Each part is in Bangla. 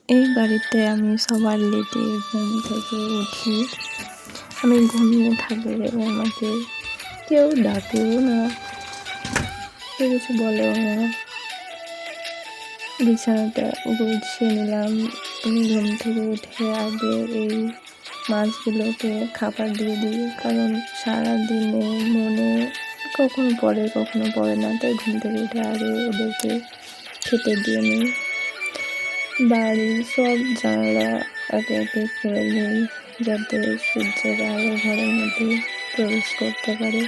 এই বাড়িতে আমি সবার লেটে ঘুম থেকে উঠি। আমি ঘুমিয়ে থাকলে আমাকে কেউ ডাকেও না, কেউ কিছু বলেও না। বিছানাটা গুছিয়ে নিলাম। আমি ঘুম থেকে উঠে আগে এই মাছগুলোকে খাবার দিয়ে দিই, কারণ সারাদিনে মনে কখনো পড়ে কখনো পড়ে না, তাই ঘুম থেকে উঠে আগে ওদেরকে খেতে দিয়ে নিই। বাড়ির সব জানালা একে একে খুলে নিই, যাতে সূর্যের আলো ঘরের মধ্যে প্রবেশ করতে পারে।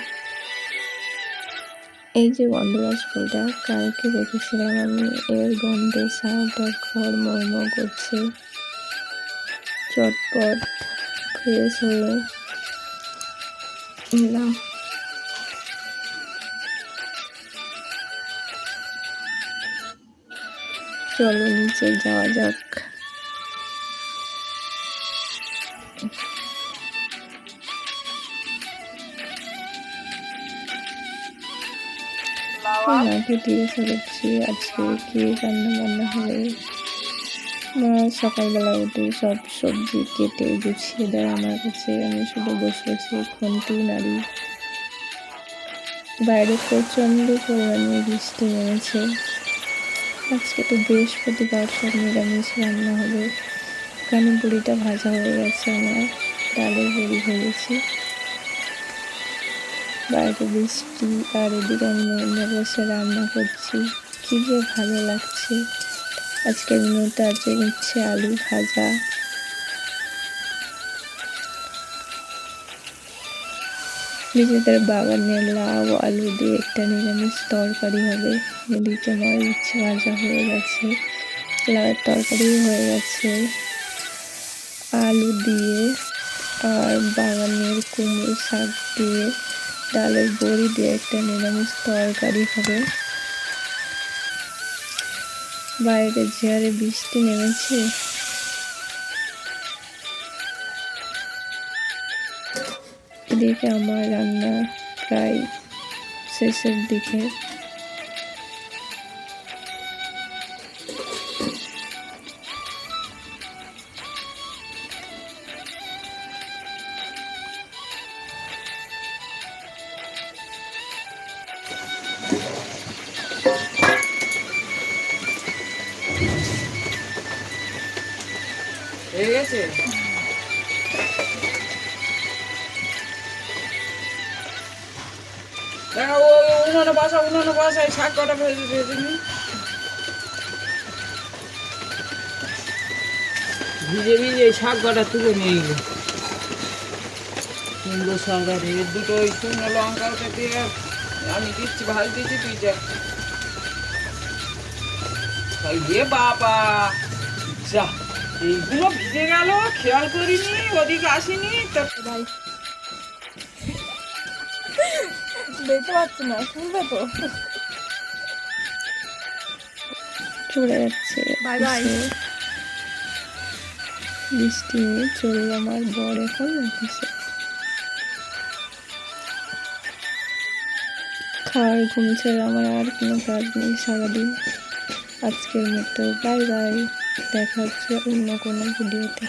এই যে গন্ধরাজ ফুলটা কালকে রেখেছিলাম আমি, এর গন্ধে সারাটা ঘর মরমর করছে। চটপট ফ্রেশ হয়ে নিলাম। চলো নিচে যাওয়া যাক। মাকে জিজ্ঞাসা করছি আজকে কি রান্না বান্না হবে। মা সকালবেলা উঠে সব সবজি কেটে গুছিয়ে দেয় আমার কাছে, আমি শুধু বসে বসে খুন্তি নাড়ি। বাইরে প্রচণ্ড পরিমাণে বৃষ্টি নেমেছে। আজকে তো বৃহস্পতিবার, সব নিরামিষ রান্না হবে। এখানে বড়িটা ভাজা হয়ে গেছে, আমার ডালের বড়ি ভেজেছি। বাইরে বৃষ্টি আর এদিকে আমি মনে বসে রান্না করছি, কি যে ভালো লাগছে। আজকের মেনুতে আছে হচ্ছে আলু ভাজা, নিজেদের বাগানের লাউ আলু দিয়ে একটা নিরামিষ তরকারি হবে। এদিকে আমার উচ্ছে ভাজা হয়ে গেছে, লাউয়ের তরকারিও হয়ে গেছে। আলু দিয়ে আর বাগানের কুমড়ো শাক দিয়ে ডালের বড়ি দিয়ে একটা নিরামিষ তরকারি হবে। বাইরে যে হারে বৃষ্টি নেমেছে, এদিকে আমার রান্না প্রায় শেষের দিকে। হয়ে গেছে। দেখা ও উনুনে বসা শাক কটা ভেজে ভেজে নি, ভিজে ভিজে শাক কটা তুলে নিয়ে গেল। কুমড়ো শাক আর দুটো ওই শুকনো লঙ্কা ওটা দিয়ে আমি দিচ্ছি, ভাজ দিচ্ছি, তুই যা। এ বাবা, যা এইগুলো ভিজে গেল, খেয়াল করিনি, ওদিকে আসিনি। ভাই দেখতে পাচ্ছি না, শুনবে তো চলে যাচ্ছে বৃষ্টি চলে। আমার বর এখন অফিসে, খাওয়ার ঘুম ছেড়ে আমার আর কোনো কাজ নেই সারাদিন। আজকের মতো বাই বাই, দেখা হচ্ছে অন্য কোনো ভিডিওতে।